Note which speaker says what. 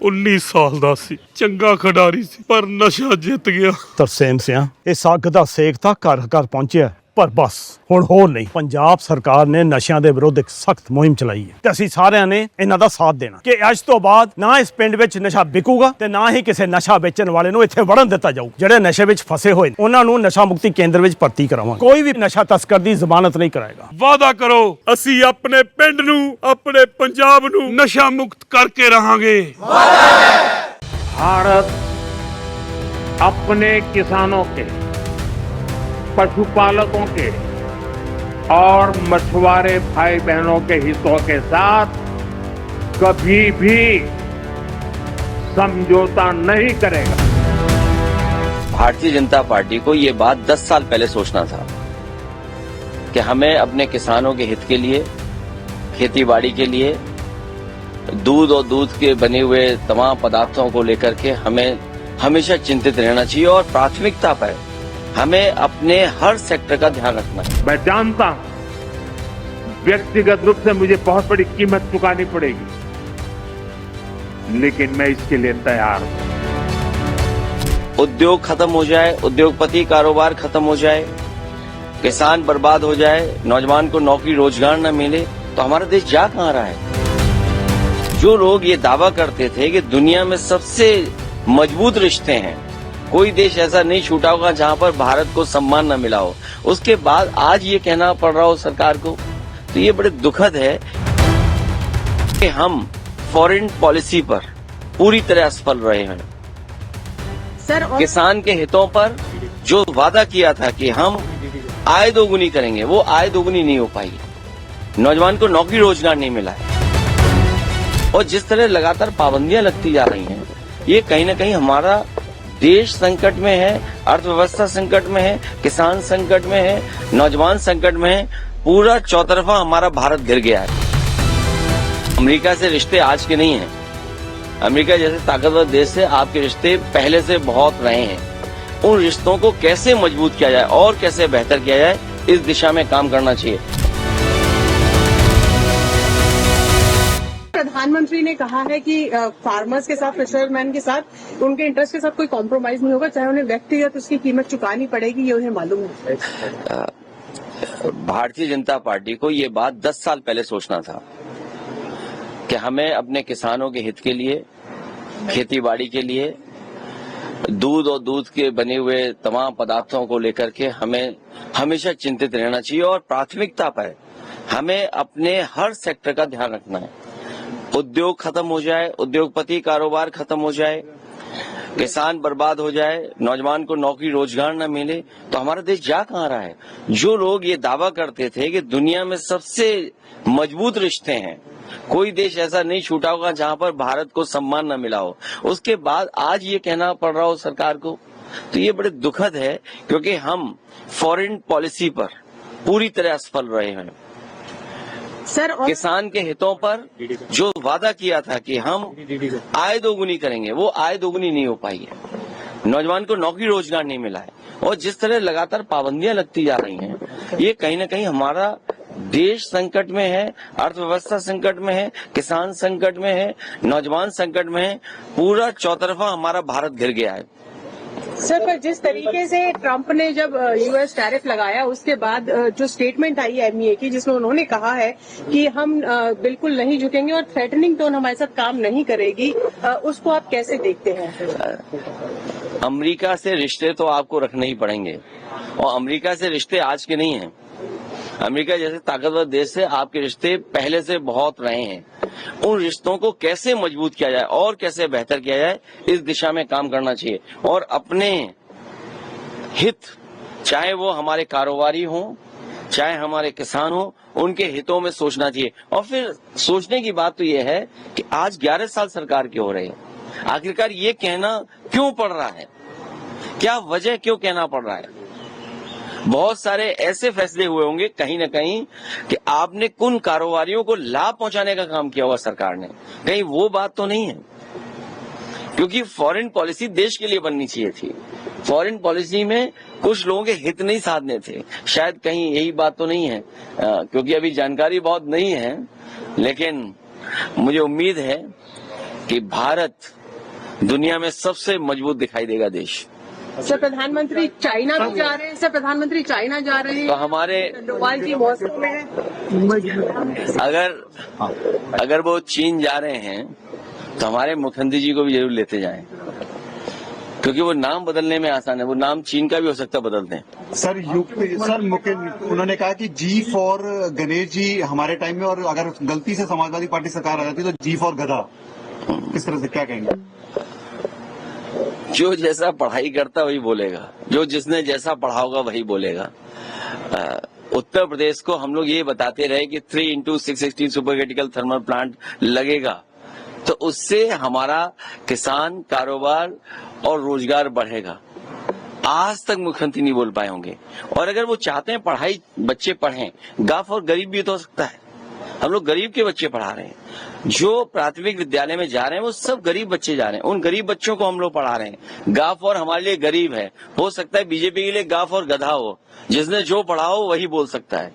Speaker 1: 19 ਸਾਲ ਦਾ ਸੀ, ਚੰਗਾ ਖਿਡਾਰੀ ਸੀ, ਪਰ ਨਸ਼ਾ ਜਿੱਤ ਗਿਆ।
Speaker 2: ਤਰਸੇਮ ਸਿਆਂ ਇਹ ਸੱਗ ਦਾ ਸੇਕ ਤਾਂ ਘਰ ਘਰ ਪਹੁੰਚਿਆ, ਪਰ ਬਸ ਹੁਣ ਹੋਰ ਨਹੀਂ। ਪੰਜਾਬ ਸਰਕਾਰ ਨੇ ਨਸ਼ਿਆਂ ਦੇ ਵਿਰੁੱਧ ਇੱਕ ਸਖਤ ਮੁਹਿੰਮ ਚਲਾਈ ਹੈ ਤੇ ਅਸੀਂ ਸਾਰਿਆਂ ਨੇ ਇਹਨਾਂ ਦਾ ਸਾਥ ਦੇਣਾ ਕਿ ਅੱਜ ਤੋਂ ਬਾਅਦ ਨਾ ਇਸ ਪਿੰਡ ਵਿੱਚ ਨਸ਼ਾ ਵਿਕੂਗਾ ਤੇ ਨਾ ਹੀ ਕਿਸੇ ਨਸ਼ਾ ਵੇਚਣ ਵਾਲੇ ਨੂੰ ਇੱਥੇ ਵੜਨ ਦਿੱਤਾ ਜਾਊ। ਜਿਹੜੇ ਨਸ਼ੇ ਵਿੱਚ ਫਸੇ ਹੋਏ ਨੇ ਉਹਨਾਂ ਨੂੰ ਨਸ਼ਾ ਮੁਕਤੀ ਕੇਂਦਰ ਵਿੱਚ ਭਰਤੀ ਕਰਾਵਾਂਗੇ। ਕੋਈ ਵੀ ਨਸ਼ਾ ਤਸਕਰ ਦੀ ਜ਼ਮਾਨਤ ਨਹੀਂ ਕਰਾਏਗਾ।
Speaker 1: ਵਾਅਦਾ ਕਰੋ, ਅਸੀਂ ਆਪਣੇ ਪਿੰਡ ਨੂੰ, ਆਪਣੇ ਪੰਜਾਬ ਨੂੰ ਨਸ਼ਾ ਮੁਕਤ ਕਰਕੇ ਰਹਾਂਗੇ।
Speaker 3: भारत अपने किसानों के, पशुपालकों के और मछुआरे भाई बहनों के हितों के साथ कभी भी समझौता नहीं करेगा।
Speaker 4: भारतीय जनता पार्टी को ये बात 10 साल पहले सोचना था कि हमें अपने किसानों के हित के लिए, खेतीबाड़ी के लिए, दूध और दूध के बने हुए तमाम पदार्थों को लेकर के हमें हमेशा चिंतित रहना चाहिए और प्राथमिकता पर हमें अपने हर सेक्टर का ध्यान रखना है।
Speaker 3: मैं जानता हूं व्यक्तिगत रूप से मुझे बहुत बड़ी कीमत चुकानी पड़ेगी, लेकिन मैं इसके लिए तैयार हूं।
Speaker 4: उद्योग खत्म हो जाए, उद्योगपति कारोबार खत्म हो जाए, किसान बर्बाद हो जाए, नौजवान को नौकरी रोजगार न मिले तो हमारा देश जा कहां रहा है। जो लोग ये दावा करते थे कि दुनिया में सबसे मजबूत रिश्ते हैं, कोई देश ऐसा नहीं छूटा होगा जहां पर भारत को सम्मान न मिला हो, उसके बाद आज ये कहना पड़ रहा हो सरकार को, तो ये बड़े दुखद है कि हम फॉरेन पॉलिसी पर पूरी तरह असफल रहे हैं।
Speaker 5: सर
Speaker 4: किसान के हितों पर जो वादा किया था कि हम आय दोगुनी करेंगे, वो आय दोगुनी नहीं हो पाई। नौजवान को नौकरी रोजगार नहीं मिला है और जिस तरह लगातार पाबंदियां लगती जा रही हैं, ये कहीं न कहीं हमारा देश संकट में है, अर्थव्यवस्था संकट में है, किसान संकट में है, नौजवान संकट में है, पूरा चौतरफा हमारा भारत गिर गया है। अमेरिका से रिश्ते आज के नहीं हैं। अमेरिका जैसे ताकतवर देश से आपके रिश्ते पहले से बहुत रहे हैं। उन रिश्तों को कैसे मजबूत किया जाए और कैसे बेहतर किया जाए, इस दिशा में काम करना चाहिए।
Speaker 5: प्रधानमंत्री ने कहा है कि फार्मर्स के साथ, फिशरमैन के साथ, उनके इंटरेस्ट के साथ कोई कॉम्प्रोमाइज नहीं होगा, चाहे उन्हें व्यक्तिगत उसकी कीमत चुकानी पड़ेगी, ये उन्हें मालूम है।
Speaker 4: भारतीय जनता पार्टी को ये बात 10 साल पहले सोचना था कि हमें अपने किसानों के हित के लिए, खेतीबाड़ी के लिए, दूध और दूध के बने हुए तमाम पदार्थों को लेकर के हमें हमेशा चिंतित रहना चाहिए और प्राथमिकता पर हमें अपने हर सेक्टर का ध्यान रखना है। उद्योग खत्म हो जाए, उद्योगपति कारोबार खत्म हो जाए, किसान बर्बाद हो जाए, नौजवान को नौकरी रोजगार न मिले तो हमारा देश जा कहां रहा है। जो लोग ये दावा करते थे कि दुनिया में सबसे मजबूत रिश्ते हैं, कोई देश ऐसा नहीं छूटा होगा जहां पर भारत को सम्मान न मिला हो, उसके बाद आज ये कहना पड़ रहा हो सरकार को, तो ये बड़े दुखद है क्योंकि हम फॉरेन पॉलिसी पर पूरी तरह असफल रहे हैं।
Speaker 5: सर
Speaker 4: किसान के हितों पर जो वादा किया था कि हम आय दोगुनी करेंगे, वो आय दोगुनी नहीं हो पाई है। नौजवान को नौकरी रोजगार नहीं मिला है और जिस तरह लगातार पाबंदियां लगती जा रही हैं, ये कहीं न कहीं हमारा देश संकट में है, अर्थव्यवस्था संकट में है, किसान संकट में है, नौजवान संकट में है, पूरा चौतरफा हमारा भारत गिर गया है।
Speaker 5: सर, पर जिस तरीके से ट्रंप ने जब यूएस टैरिफ लगाया, उसके बाद जो स्टेटमेंट आई एमईए की, जिसमें उन्होंने कहा है कि हम बिल्कुल नहीं झुकेंगे और थ्रेटनिंग टोन हमारे साथ काम नहीं करेगी, उसको आप कैसे देखते हैं?
Speaker 4: अमेरिका से रिश्ते तो आपको रखने ही पड़ेंगे और अमेरिका से रिश्ते आज के नहीं हैं। अमेरिका जैसे ताकतवर देश से आपके रिश्ते पहले से बहुत रहे हैं। उन रिश्तों को कैसे मजबूत किया जाए और कैसे बेहतर किया जाए, इस दिशा में काम करना चाहिए और अपने हित, चाहे वो हमारे कारोबारी हों, चाहे हमारे किसान हों, उनके हितों में सोचना चाहिए। और फिर सोचने की बात तो ये है कि आज 11 साल सरकार की हो रही है, आखिरकार ये कहना क्यों पड़ रहा है, क्या वजह, क्यों कहना पड़ रहा है? बहुत सारे ऐसे फैसले हुए होंगे कहीं न कहीं कि आपने कुन कारोबारियों को लाभ पहुंचाने का काम किया होगा सरकार ने, कहीं वो बात तो नहीं है। क्योंकि फॉरेन पॉलिसी देश के लिए बननी चाहिए थी, फॉरेन पॉलिसी में कुछ लोगों के हित नहीं साधने थे, शायद कहीं यही बात तो नहीं है, क्योंकि अभी जानकारी बहुत नहीं है, लेकिन मुझे उम्मीद है कि भारत दुनिया में सबसे मजबूत दिखाई देगा देश।
Speaker 5: सर प्रधानमंत्री चाइना भी जा रहे हैं, सर प्रधानमंत्री चाइना जा रहे
Speaker 4: तो
Speaker 5: हैं,
Speaker 4: हमारे
Speaker 5: डोभाल जी मॉस्को में है।
Speaker 4: अगर वो चीन जा रहे हैं तो हमारे मुख्यमंत्री जी को भी जरूर लेते जाएं, क्योंकि वो नाम बदलने में आसान है। वो नाम चीन का भी हो सकता है, बदल दें।
Speaker 6: सर उन्होंने कहा कि जी फॉर गणेश जी हमारे टाइम में, और अगर गलती से समाजवादी पार्टी सरकार आ जाती तो जी फॉर गधा। किस तरह से, क्या कहेंगे?
Speaker 4: जो जैसा पढ़ाई करता वही बोलेगा, जो जिसने जैसा पढ़ा होगा वही बोलेगा। उत्तर प्रदेश को हम लोग ये बताते रहे कि 3x616 super critical thermal plant लगेगा, तो उससे हमारा किसान, कारोबार और रोजगार बढ़ेगा। आज तक मुख्यमंत्री नहीं बोल पाए होंगे। और अगर वो चाहते हैं पढ़ाई बच्चे पढ़ें, गाफ और गरीब भी तो हो सकता है। हम लोग गरीब के बच्चे पढ़ा रहे हैं, जो प्राथमिक विद्यालय में जा रहे हैं वो सब गरीब बच्चे जा रहे हैं। उन गरीब बच्चों को हम लोग पढ़ा रहे हैं। गाफ और हमारे लिए गरीब है, हो सकता है बीजेपी के लिए गाफ और गधा हो, जिसने जो पढ़ा हो वही बोल सकता है।